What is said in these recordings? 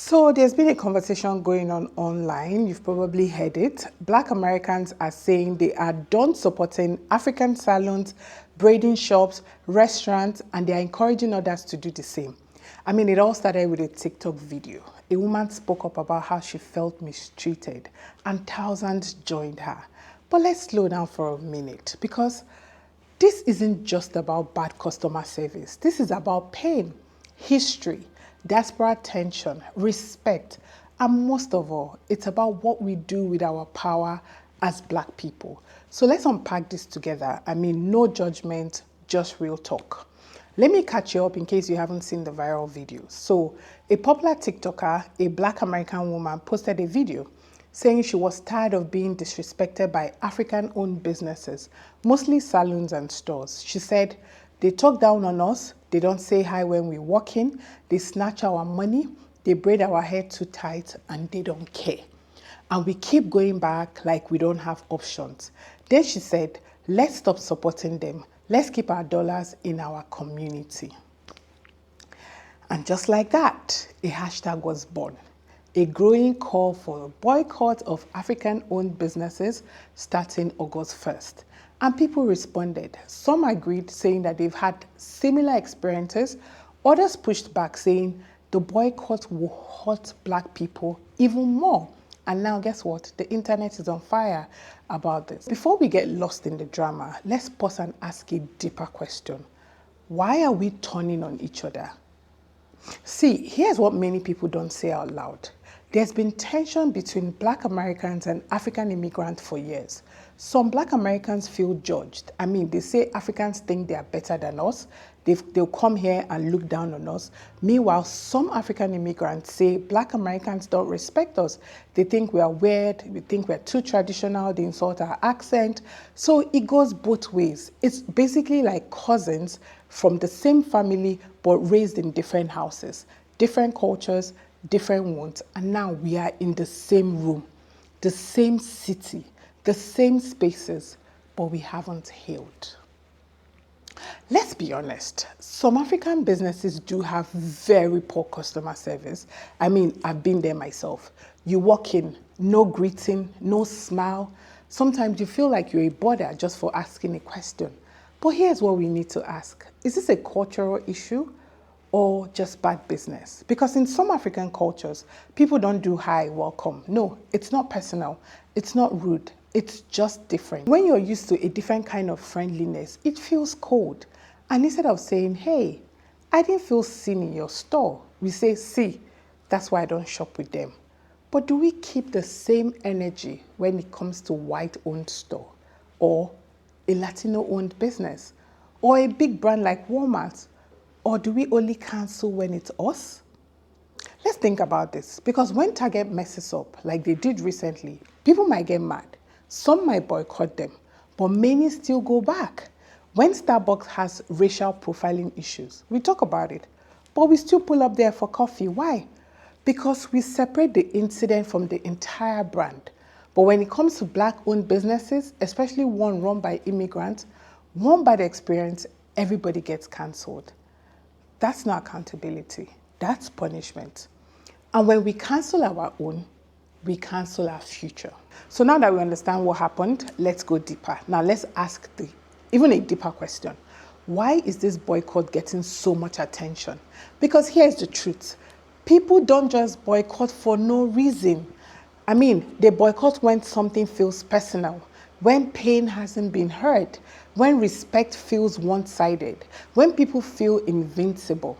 So there's been a conversation going on online. You've probably heard it. Black Americans are saying they are done supporting African salons, braiding shops, restaurants, and they're encouraging others to do the same. I mean, it all started with a TikTok video. A woman spoke up about how she felt mistreated, and thousands joined her. But let's slow down for a minute, because this isn't just about bad customer service. This is about pain, history, diaspora tension, respect, and most of all, it's about what we do with our power as Black people. So let's unpack this together. I mean, no judgment, just real talk. Let me catch you up in case you haven't seen the viral videos. So a popular TikToker, a Black American woman, posted a video saying she was tired of being disrespected by African-owned businesses, mostly salons and stores. She said, they talk down on us, they don't say hi when we walk in, they snatch our money, they braid our hair too tight, and they don't care. And we keep going back like we don't have options. Then she said, let's stop supporting them. Let's keep our dollars in our community. And just like that, a hashtag was born. A growing call for a boycott of African-owned businesses starting August 1st. And people responded. Some agreed, saying that they've had similar experiences. Others pushed back, saying the boycott will hurt Black people even more. And now guess what? The internet is on fire about this. Before we get lost in the drama, let's pause and ask a deeper question. Why are we turning on each other? See, here's what many people don't say out loud. There's been tension between Black Americans and African immigrants for years. Some Black Americans feel judged. I mean, they say Africans think they are better than us. They'll come here and look down on us. Meanwhile, some African immigrants say Black Americans don't respect us. They think we are weird. They think we're too traditional. They insult our accent. So it goes both ways. It's basically like cousins from the same family, but raised in different houses, different cultures, different wounds. And now we are in the same room, the same city, the same spaces, but we haven't healed. Let's be honest, some African businesses do have very poor customer service. I mean, I've been there myself. You walk in, no greeting, no smile. Sometimes you feel like you're a bother just for asking a question. But here's what we need to ask. Is this a cultural issue or just bad business? Because in some African cultures, people don't do hi, welcome. No, it's not personal. It's not rude. It's just different. When you're used to a different kind of friendliness, it feels cold. And instead of saying, hey, I didn't feel seen in your store, we say, see, that's why I don't shop with them. But do we keep the same energy when it comes to white-owned store or a Latino-owned business or a big brand like Walmart? Or do we only cancel when it's us? Let's think about this, because when Target messes up, like they did recently, people might get mad. Some might boycott them, but many still go back. When Starbucks has racial profiling issues, we talk about it, but we still pull up there for coffee. Why? Because we separate the incident from the entire brand. But when it comes to Black-owned businesses, especially one run by immigrants, one bad experience, everybody gets cancelled. That's not accountability. That's punishment. And when we cancel our own, we cancel our future. So now that we understand what happened, let's go deeper. Now let's ask even a deeper question. Why is this boycott getting so much attention? Because here's the truth. People don't just boycott for no reason. I mean, they boycott when something feels personal, when pain hasn't been heard, when respect feels one-sided, when people feel invincible.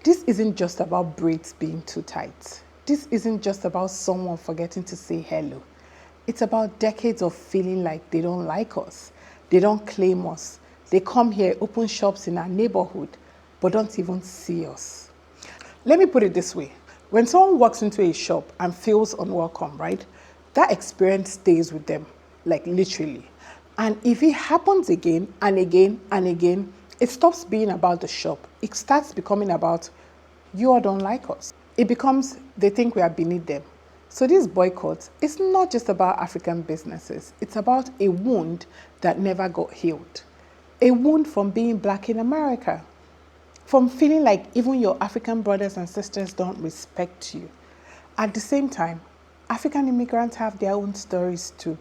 This isn't just about braids being too tight. This isn't just about someone forgetting to say hello. It's about decades of feeling like they don't like us. They don't claim us. They come here, open shops in our neighborhood, but don't even see us. Let me put it this way. When someone walks into a shop and feels unwelcome, right, that experience stays with them, like literally. And if it happens again and again and again, it stops being about the shop. It starts becoming about, you all don't like us. It becomes, they think we are beneath them. So this boycott is not just about African businesses. It's about a wound that never got healed. A wound from being Black in America. From feeling like even your African brothers and sisters don't respect you. At the same time, African immigrants have their own stories too.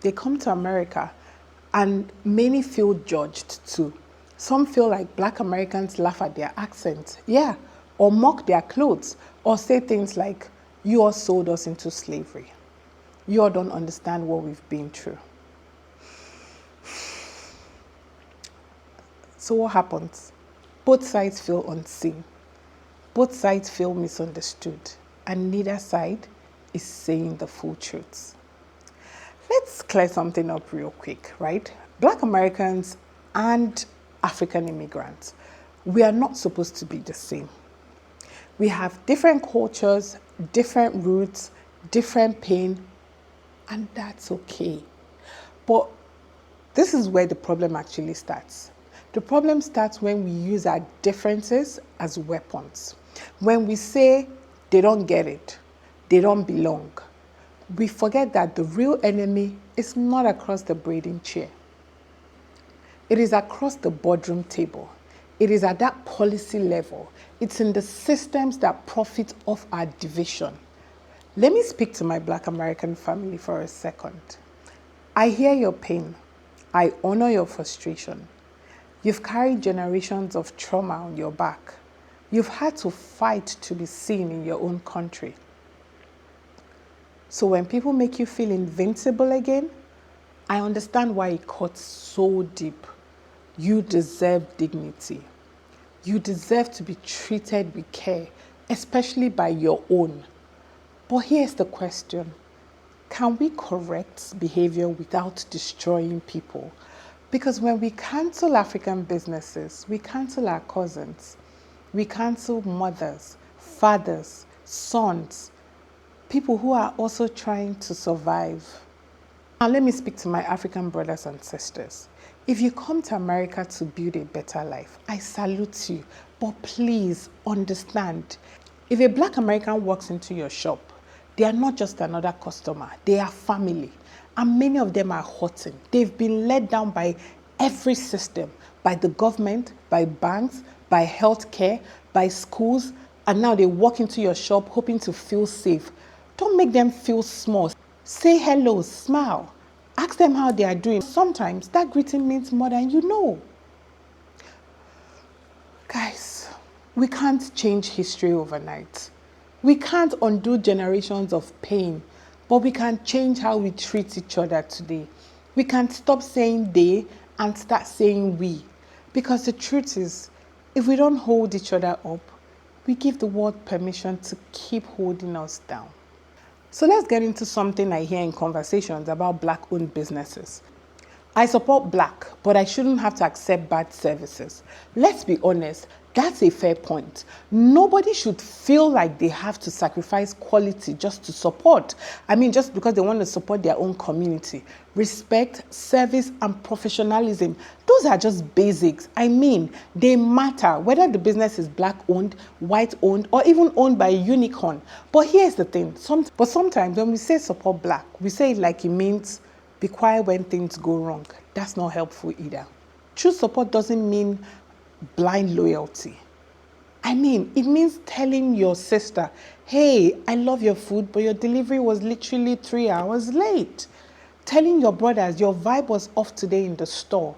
They come to America and many feel judged too. Some feel like Black Americans laugh at their accent, yeah, or mock their clothes, or say things like, you all sold us into slavery. You all don't understand what we've been through. So what happens? Both sides feel unseen. Both sides feel misunderstood, and neither side is saying the full truth. Let's clear something up real quick, right? Black Americans and African immigrants, we are not supposed to be the same. We have different cultures, different roots, different pain, and that's okay. But this is where the problem actually starts. The problem starts when we use our differences as weapons. When we say they don't get it, they don't belong, we forget that the real enemy is not across the braiding chair. It is across the boardroom table. It is at that policy level. It's in the systems that profit off our division. Let me speak to my Black American family for a second. I hear your pain. I honor your frustration. You've carried generations of trauma on your back. You've had to fight to be seen in your own country. So when people make you feel invincible again, I understand why it cuts so deep. You deserve dignity. You deserve to be treated with care, especially by your own. But here's the question. Can we correct behavior without destroying people? Because when we cancel African businesses, we cancel our cousins. We cancel mothers, fathers, sons, people who are also trying to survive. Now let me speak to my African brothers and sisters. If you come to America to build a better life, I salute you. But please understand, if a Black American walks into your shop, they are not just another customer, they are family. And many of them are hurting. They've been let down by every system, by the government, by banks, by healthcare, by schools, and now they walk into your shop hoping to feel safe. Don't make them feel small. Say hello, smile. Ask them how they are doing. Sometimes that greeting means more than you know. Guys, we can't change history overnight. We can't undo generations of pain, but we can change how we treat each other today. We can stop saying they and start saying we. Because the truth is, if we don't hold each other up, we give the world permission to keep holding us down. So let's get into something I hear in conversations about Black-owned businesses. I support Black, but I shouldn't have to accept bad services. Let's be honest, that's a fair point. Nobody should feel like they have to sacrifice quality just to support. Just because they want to support their own community. Respect, service, and professionalism, those are just basics. They matter, whether the business is Black-owned, white-owned, or even owned by a unicorn. But here's the thing, sometimes when we say support Black, we say it like it means be quiet when things go wrong. That's not helpful either. True support doesn't mean blind loyalty. It means telling your sister, hey, I love your food, but your delivery was literally 3 hours late. Telling your brothers, your vibe was off today in the store.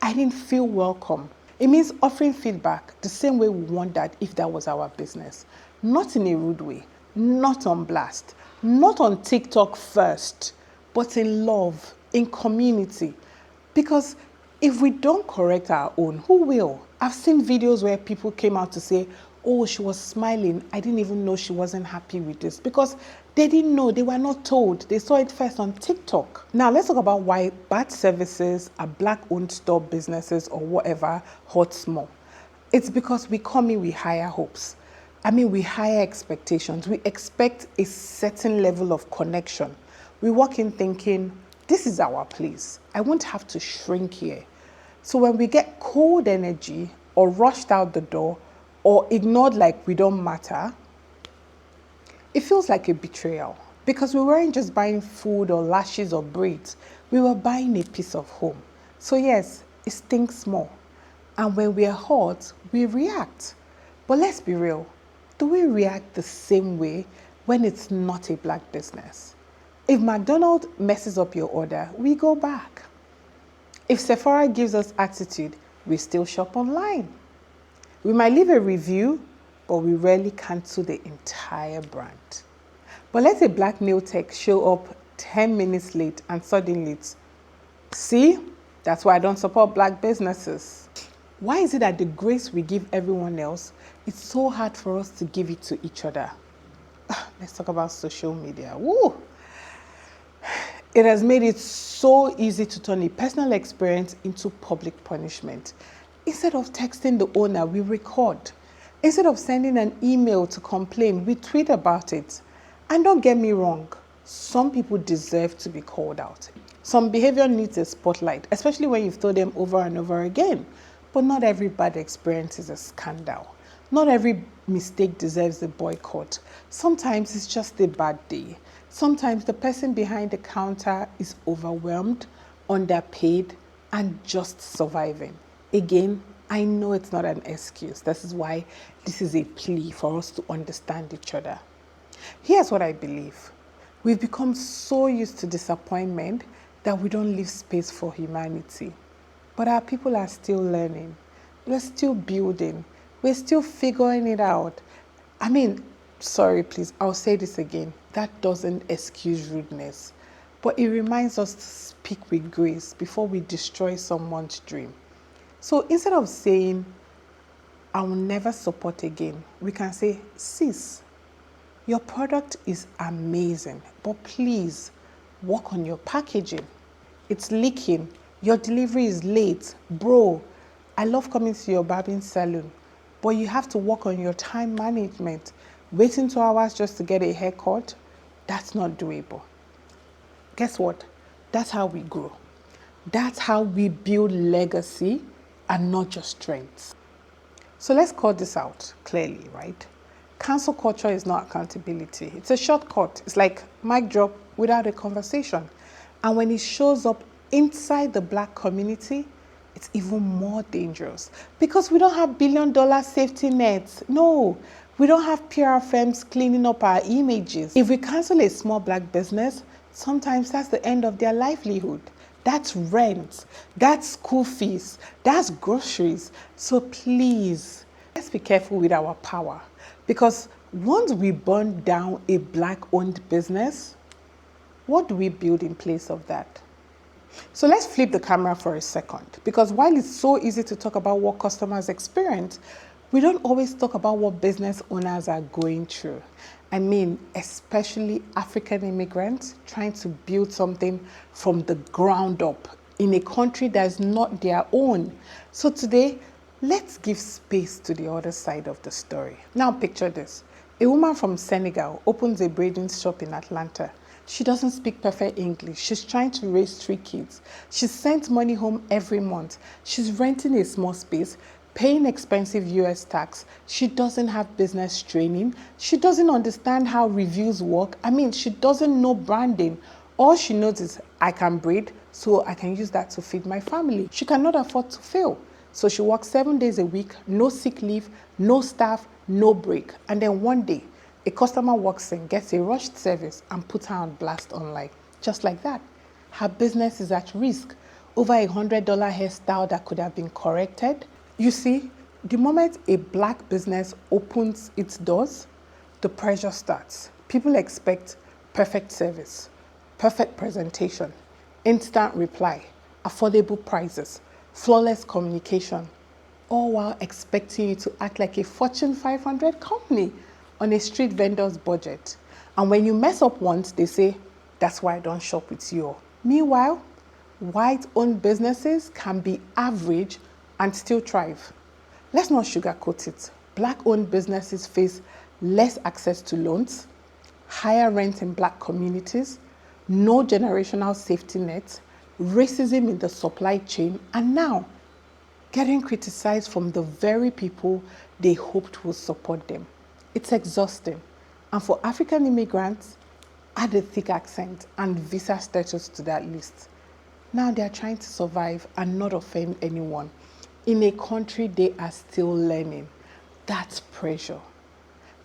I didn't feel welcome. It means offering feedback the same way we want that if that was our business. Not in a rude way, not on blast, not on TikTok first, but in love, in community. Because if we don't correct our own, who will? I've seen videos where people came out to say, oh, she was smiling. I didn't even know she wasn't happy with this. Because they didn't know, they were not told. They saw it first on TikTok. Now let's talk about why bad services at Black-owned store businesses or whatever hurts more. It's because we come in with higher hopes. With higher expectations. We expect a certain level of connection. We walk in thinking, this is our place. I won't have to shrink here. So when we get cold energy or rushed out the door or ignored like we don't matter, it feels like a betrayal. Because we weren't just buying food or lashes or braids. We were buying a piece of home. So yes, it stinks more. And when we're hurt, we react. But let's be real. Do we react the same way when it's not a black business. If McDonald's messes up your order, we go back. If Sephora gives us attitude, we still shop online. We might leave a review, but we rarely cancel the entire brand. But let a black nail tech show up 10 minutes late and suddenly it's, see, that's why I don't support black businesses. Why is it that the grace we give everyone else, it's so hard for us to give it to each other? Let's talk about social media. Woo! It has made it so easy to turn a personal experience into public punishment. Instead of texting the owner, we record. Instead of sending an email to complain, we tweet about it. And don't get me wrong, some people deserve to be called out. Some behavior needs a spotlight, especially when you've told them over and over again. But not every bad experience is a scandal. Not every mistake deserves a boycott. Sometimes it's just a bad day. Sometimes the person behind the counter is overwhelmed, underpaid, and just surviving. Again, I know it's not an excuse. This is why this is a plea for us to understand each other. Here's what I believe. We've become so used to disappointment that we don't leave space for humanity. But our people are still learning. We're still building. We're still figuring it out. Sorry, please, I'll say this again. That doesn't excuse rudeness, but it reminds us to speak with grace before we destroy someone's dream. So instead of saying, I will never support again, we can say, sis, your product is amazing, but please work on your packaging. It's leaking. Your delivery is late. Bro, I love coming to your barbing salon, but you have to work on your time management. Waiting 2 hours just to get a haircut, that's not doable. Guess what? That's how we grow. That's how we build legacy and not just strengths. So let's call this out clearly, right? Cancel culture is not accountability. It's a shortcut. It's like mic drop without a conversation. And when it shows up inside the black community, it's even more dangerous because we don't have billion-dollar safety nets. No, we don't have PR firms cleaning up our images. If we cancel a small black business, sometimes that's the end of their livelihood. That's rent, that's school fees, that's groceries. So please, let's be careful with our power because once we burn down a black-owned business, what do we build in place of that? So let's flip the camera for a second, because while it's so easy to talk about what customers experience, we don't always talk about what business owners are going through. Especially African immigrants trying to build something from the ground up in a country that's not their own. So today, let's give space to the other side of the story. Now picture this. A woman from Senegal opens a braiding shop in Atlanta. She doesn't speak perfect English. She's trying to raise 3 kids. She sends money home every month. She's renting a small space, paying expensive US tax. She doesn't have business training. She doesn't understand how reviews work. She doesn't know branding. All she knows is, I can braid, so I can use that to feed my family. She cannot afford to fail. So she works 7 days a week, no sick leave, no staff, no break. And then one day, a customer walks in, gets a rushed service, and puts her on blast online. Just like that. Her business is at risk. Over $100 hairstyle that could have been corrected. You see, the moment a black business opens its doors, the pressure starts. People expect perfect service, perfect presentation, instant reply, affordable prices, flawless communication, all while expecting you to act like a Fortune 500 company on a street vendor's budget. And when you mess up once, they say, that's why I don't shop with you. Meanwhile, white-owned businesses can be average and still thrive. Let's not sugarcoat it. Black-owned businesses face less access to loans, higher rent in black communities, no generational safety nets, racism in the supply chain, and now getting criticized from the very people they hoped would support them. It's exhausting. And for African immigrants, add a thick accent and visa status to that list. Now they are trying to survive and not offend anyone in a country they are still learning. That's pressure.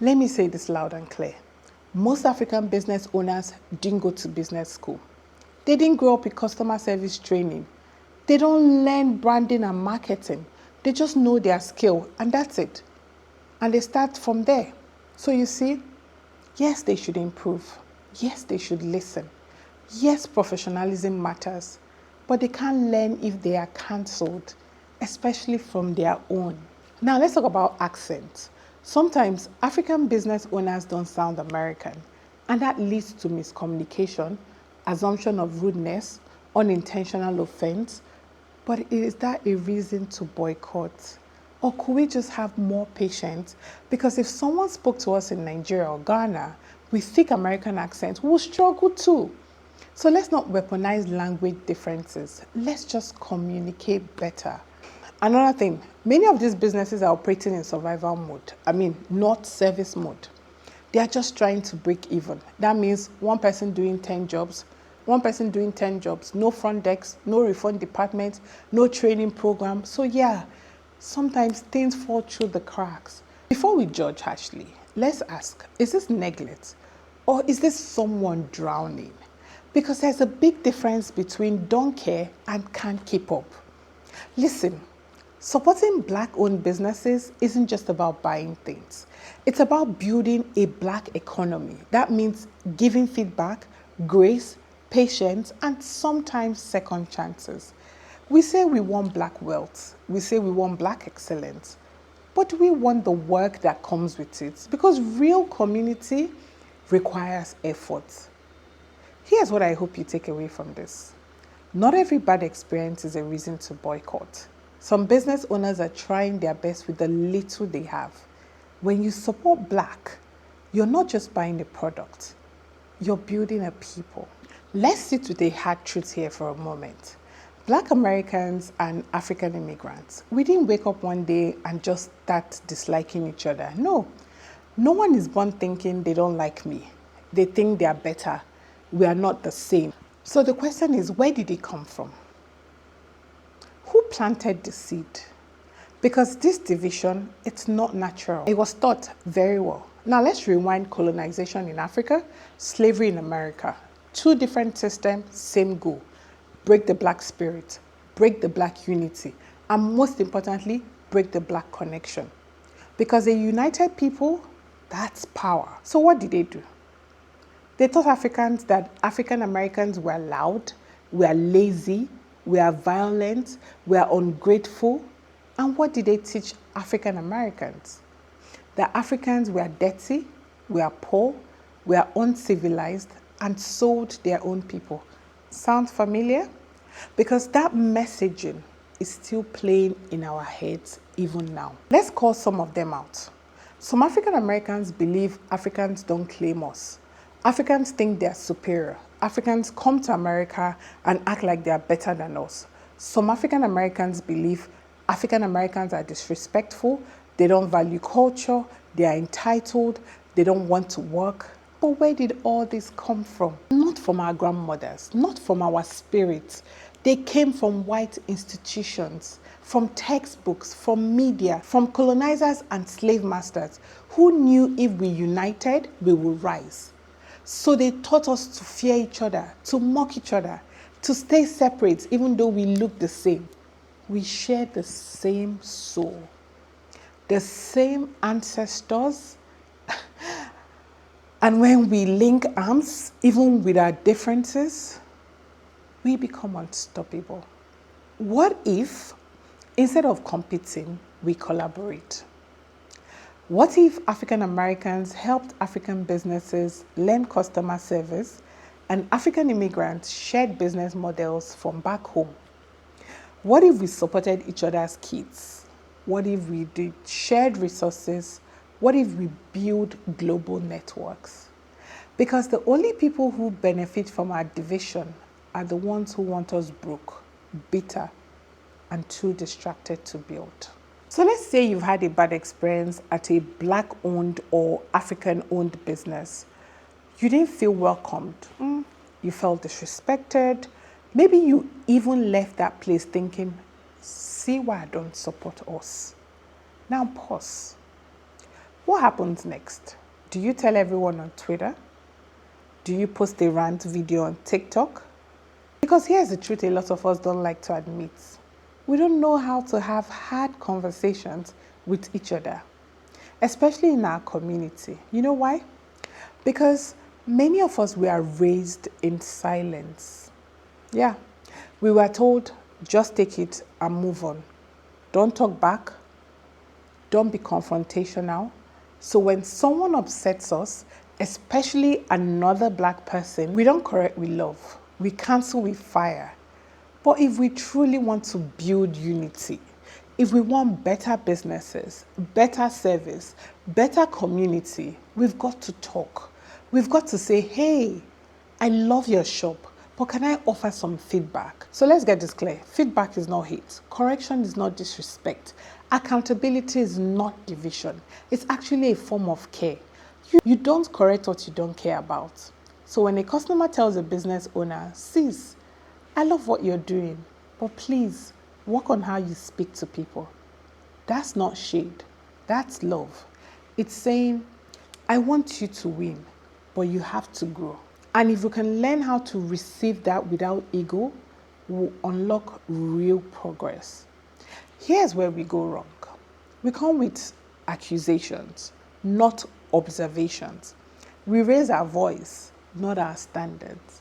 Let me say this loud and clear. Most African business owners didn't go to business school. They didn't grow up with customer service training. They don't learn branding and marketing. They just know their skill and that's it. And they start from there. So you see, yes, they should improve. Yes, they should listen. Yes, professionalism matters. But they can't learn if they are cancelled, especially from their own. Now let's talk about accents. Sometimes African business owners don't sound American, and that leads to miscommunication, assumption of rudeness, unintentional offense. But is that a reason to boycott? Or could we just have more patience? Because if someone spoke to us in Nigeria or Ghana with thick American accents, we'll struggle too. So let's not weaponize language differences. Let's just communicate better. Another thing, many of these businesses are operating in survival mode. Not service mode. They are just trying to break even. That means one person doing 10 jobs, no front desk, no refund department, no training program. So yeah, sometimes things fall through the cracks. Before we judge harshly, let's ask, is this neglect or is this someone drowning? Because there's a big difference between don't care and can't keep up. Listen, supporting Black-owned businesses isn't just about buying things. It's about building a Black economy. That means giving feedback, grace, patience, and sometimes second chances. We say we want Black wealth. We say we want Black excellence. But we want the work that comes with it because real community requires effort. Here's what I hope you take away from this. Not every bad experience is a reason to boycott. Some business owners are trying their best with the little they have. When you support Black, you're not just buying a product, you're building a people. Let's sit with a hard truth here for a moment. Black Americans and African immigrants, we didn't wake up one day and just start disliking each other. No one is born thinking they don't like me. They think they are better. We are not the same. So the question is, where did it come from? Who planted the seed? Because this division, it's not natural. It was taught very well. Now let's rewind colonization in Africa, slavery in America. Two different systems, same goal. Break the Black spirit, break the Black unity, and most importantly, break the Black connection. Because a united people, that's power. So what did they do? They taught Africans that African Americans were loud, were lazy, were violent, were ungrateful. And what did they teach African Americans? That Africans were dirty, were poor, were uncivilized, and sold their own people. Sound familiar? Because that messaging is still playing in our heads even now. Let's call some of them out. Some African Americans believe Africans don't claim us. Africans think they're superior. Africans come to America and act like they're better than us. Some African Americans believe African Americans are disrespectful, they don't value culture, they are entitled, they don't want to work. But where did all this come from? Not from our grandmothers, not from our spirits. They came from white institutions, from textbooks, from media, from colonizers and slave masters who knew if we united, we would rise. So they taught us to fear each other, to mock each other, to stay separate even though we look the same. We share the same soul, the same ancestors. And when we link arms, even with our differences, we become unstoppable. What if, instead of competing, we collaborate? What if African Americans helped African businesses learn customer service and African immigrants shared business models from back home? What if we supported each other's kids? What if we did shared resources? What if we build global networks? Because the only people who benefit from our division are the ones who want us broke, bitter, and too distracted to build. So let's say you've had a bad experience at a Black-owned or African-owned business. You didn't feel welcomed. You felt disrespected. Maybe you even left that place thinking, see why I don't support us. Now pause. What happens next? Do you tell everyone on Twitter? Do you post a rant video on TikTok? Because here's the truth a lot of us don't like to admit. We don't know how to have hard conversations with each other, especially in our community. You know why? Because many of us were raised in silence. Yeah, we were told, just take it and move on. Don't talk back. Don't be confrontational. So when someone upsets us, especially another Black person, we don't correct with love. We cancel with fire. But if we truly want to build unity, if we want better businesses, better service, better community, we've got to talk. We've got to say, hey, I love your shop, but can I offer some feedback? So let's get this clear. Feedback is not hate. Correction is not disrespect. Accountability is not division. It's actually a form of care. You don't correct what you don't care about. So when a customer tells a business owner, sis, I love what you're doing, but please work on how you speak to people. That's not shade. That's love. It's saying, I want you to win, but you have to grow. And if we can learn how to receive that without ego, we'll unlock real progress. Here's where we go wrong. We come with accusations, not observations. We raise our voice, not our standards.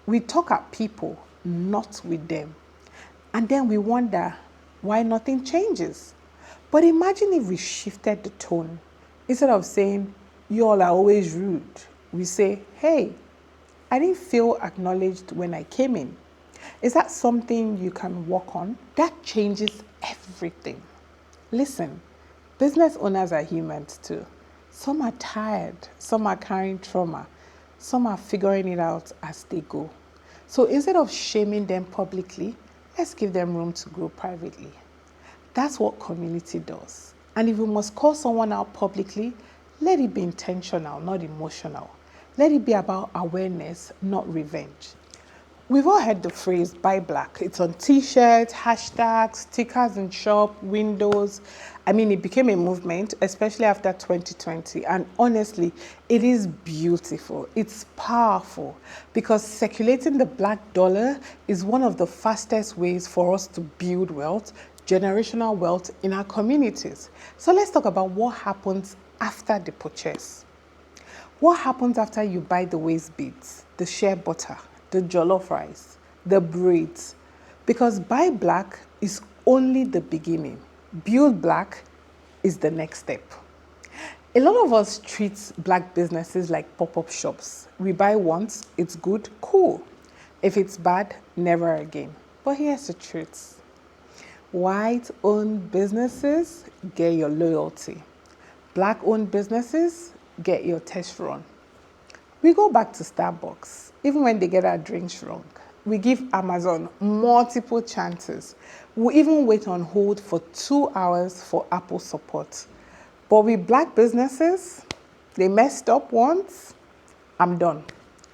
We talk at people, not with them. And then we wonder why nothing changes. But imagine if we shifted the tone. Instead of saying, you all are always rude, we say, hey, I didn't feel acknowledged when I came in. Is that something you can work on? That changes everything. Listen, business owners are humans too. Some are tired, some are carrying trauma, some are figuring it out as they go. So instead of shaming them publicly, let's give them room to grow privately. That's what community does. And if we must call someone out publicly, let it be intentional, not emotional. Let it be about awareness, not revenge. We've all heard the phrase, buy black. It's on t-shirts, hashtags, stickers in shop, windows. I mean, it became a movement, especially after 2020. And honestly, it is beautiful. It's powerful because circulating the black dollar is one of the fastest ways for us to build wealth, generational wealth in our communities. So let's talk about what happens after the purchase. What happens after you buy the waist beads, the shea butter, the jollof rice, the braids? Because buy black is only the beginning. Build black is the next step. A lot of us treat black businesses like pop-up shops. We buy once, it's good, cool. If it's bad, never again. But here's the truth. White-owned businesses get your loyalty. Black-owned businesses get your test run. We go back to Starbucks, even when they get our drinks wrong. We give Amazon multiple chances. We even wait on hold for 2 hours for Apple support. But with black businesses, they messed up once, I'm done.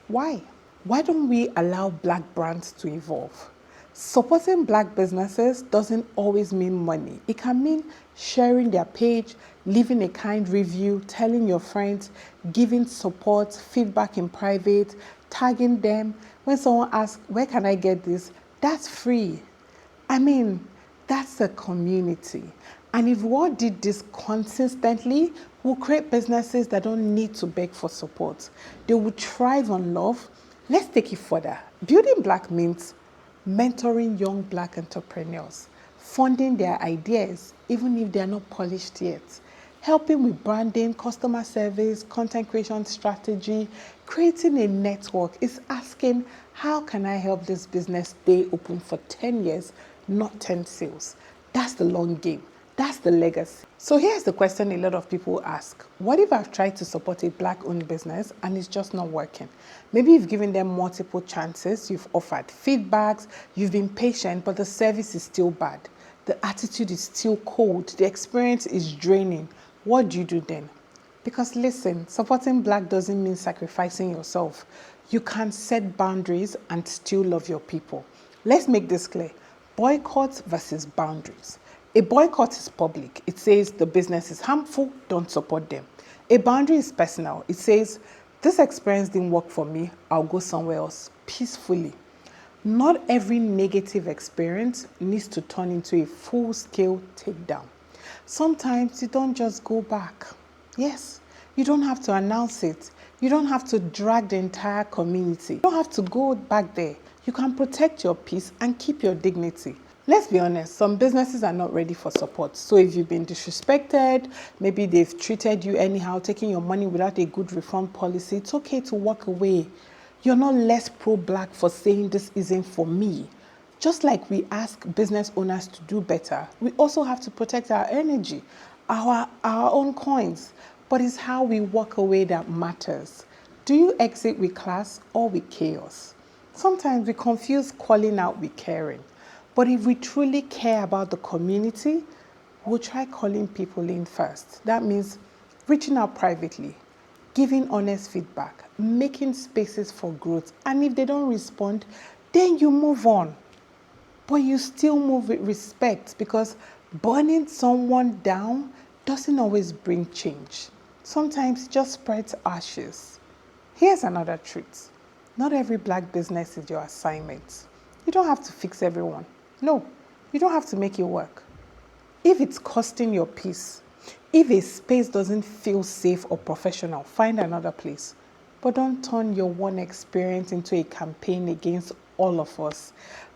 Why? Why don't we allow black brands to evolve? Supporting black businesses doesn't always mean money. It can mean sharing their page, leaving a kind review, telling your friends, giving support, feedback in private, tagging them. When someone asks, where can I get this? That's free. I mean, that's a community. And if we all did this consistently, we'll create businesses that don't need to beg for support. They will thrive on love. Let's take it further. Building black means mentoring young black entrepreneurs, funding their ideas, even if they are not polished yet, helping with branding, customer service, content creation strategy, creating a network. Is asking, how can I help this business stay open for 10 years, not 10 sales? That's the long game. That's the legacy. So here's the question a lot of people ask. What if I've tried to support a black-owned business and it's just not working? Maybe you've given them multiple chances, you've offered feedbacks, you've been patient, but the service is still bad. The attitude is still cold. The experience is draining. What do you do then? Because listen, supporting black doesn't mean sacrificing yourself. You can set boundaries and still love your people. Let's make this clear. Boycott versus boundaries. A boycott is public. It says the business is harmful, don't support them. A boundary is personal. It says This experience didn't work for me, I'll go somewhere else peacefully. Not every negative experience needs to turn into a full-scale takedown. Sometimes you don't just go back. Yes, you don't have to announce it. You don't have to drag the entire community. You don't have to go back there. You can protect your peace and keep your dignity. Let's be honest, some businesses are not ready for support. So if you've been disrespected, maybe they've treated you anyhow, taking your money without a good refund policy, it's okay to walk away. You're not less pro-Black for saying this isn't for me. Just like we ask business owners to do better, we also have to protect our energy, our own coins. But it's how we walk away that matters. Do you exit with class or with chaos? Sometimes we confuse calling out with caring. But if we truly care about the community, we'll try calling people in first. That means reaching out privately, giving honest feedback, making spaces for growth. And if they don't respond, then you move on. But you still move with respect, because burning someone down doesn't always bring change. Sometimes it just spreads ashes. Here's another truth. Not every Black business is your assignment. You don't have to fix everyone. No, you don't have to make it work. If it's costing your peace, if a space doesn't feel safe or professional, find another place. But don't turn your one experience into a campaign against all of us,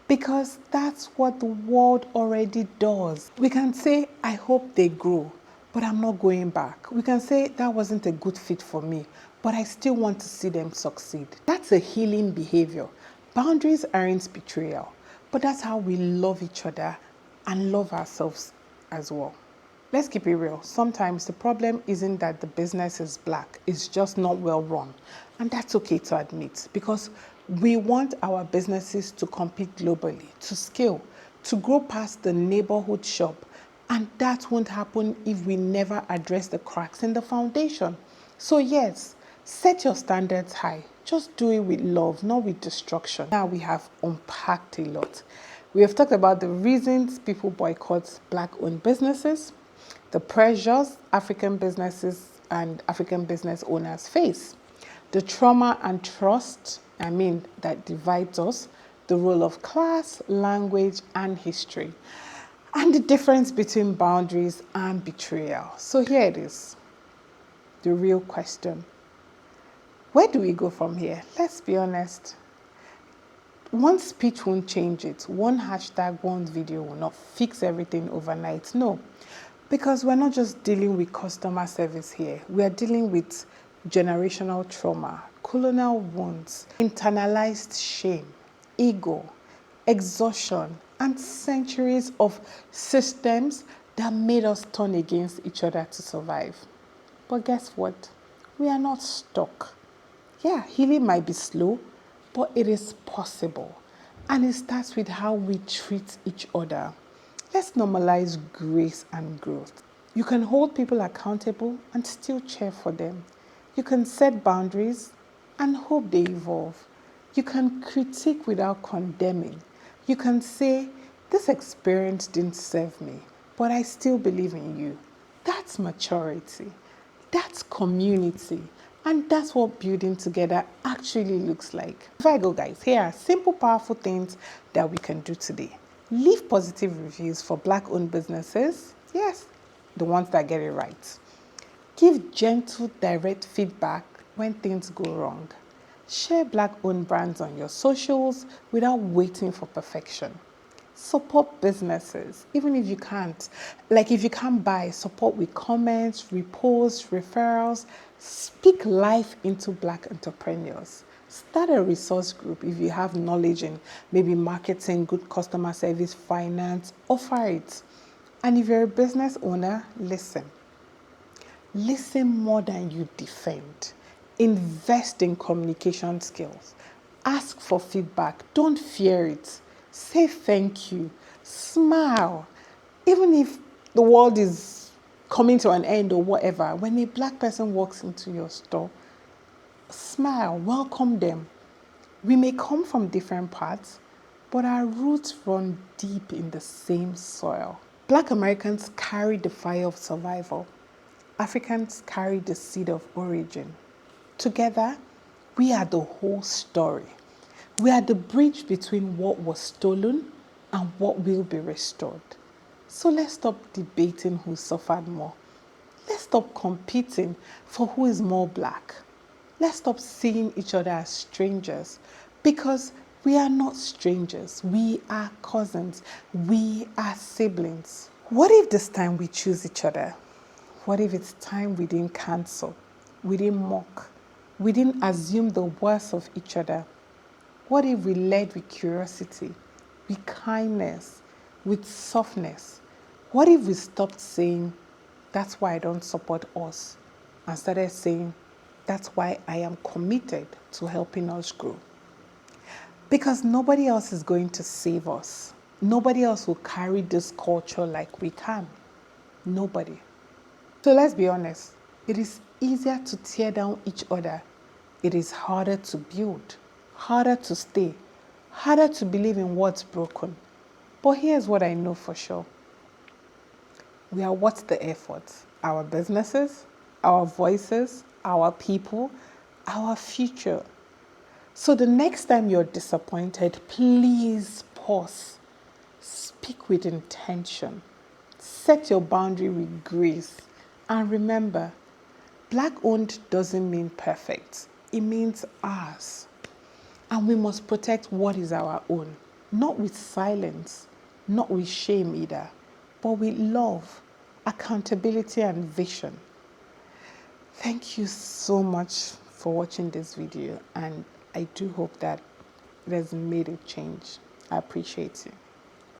because that's what the world already does. We can say, I hope they grow, but I'm not going back. We can say, that wasn't a good fit for me, but I still want to see them succeed. That's a healing behavior. Boundaries aren't betrayal, but that's how we love each other and love ourselves as well. Let's keep it real. Sometimes the problem isn't that the business is Black, it's just not well run. And that's okay to admit, because we want our businesses to compete globally, to scale, to grow past the neighborhood shop. And that won't happen if we never address the cracks in the foundation. So yes, set your standards high. Just do it with love, not with destruction. Now we have unpacked a lot. We have talked about the reasons people boycott Black-owned businesses, the pressures African businesses and African business owners face, the trauma and trust, that divides us, the role of class, language, and history, and the difference between boundaries and betrayal. So here it is, the real question. Where do we go from here? Let's be honest. One speech won't change it. One hashtag, one video will not fix everything overnight. No, because we're not just dealing with customer service here. We are dealing with generational trauma, colonial wounds, internalized shame, ego, exhaustion, and centuries of systems that made us turn against each other to survive. But guess what? We are not stuck. Yeah, healing might be slow, but it is possible. And it starts with how we treat each other. Let's normalize grace and growth. You can hold people accountable and still cheer for them. You can set boundaries and hope they evolve. You can critique without condemning. You can say, this experience didn't serve me, but I still believe in you. That's maturity. That's community. And that's what building together actually looks like. Before I go, guys, here are simple, powerful things that we can do today. Leave positive reviews for Black-owned businesses. Yes, the ones that get it right. Give gentle, direct feedback when things go wrong. Share Black-owned brands on your socials without waiting for perfection. Support businesses, even if you can't. Like if you can't buy, support with comments, reposts, referrals. Speak life into Black entrepreneurs. Start a resource group if you have knowledge in maybe marketing, good customer service, finance, offer it. And if you're a business owner, listen. Listen more than you defend. Invest in communication skills. Ask for feedback. Don't fear it. Say thank you. Smile. Even if the world is coming to an end or whatever, when a Black person walks into your store, smile, welcome them. We may come from different parts, but our roots run deep in the same soil. Black Americans carry the fire of survival. Africans carry the seed of origin. Together, we are the whole story. We are the bridge between what was stolen and what will be restored. So let's stop debating who suffered more. Let's stop competing for who is more black. Let's stop seeing each other as strangers, because we are not strangers. We are cousins. We are siblings. What if this time we choose each other? What if it's time we didn't cancel? We didn't mock? We didn't assume the worst of each other? What if we led with curiosity, with kindness, with softness? What if we stopped saying, "That's why I don't support us," and started saying, "That's why I am committed to helping us grow"? Because nobody else is going to save us. Nobody else will carry this culture like we can. Nobody. So let's be honest. It is easier to tear down each other. It is harder to build, harder to stay, harder to believe in what's broken. But here's what I know for sure. We are worth the effort. Our businesses, our voices, our people, our future. So the next time you're disappointed, please pause. Speak with intention. Set your boundary with grace. And remember, black owned doesn't mean perfect. It means ours. And we must protect what is our own. Not with silence, not with shame either, but with love, accountability, and vision. Thank you so much for watching this video, and I do hope that it has made a change. I appreciate you.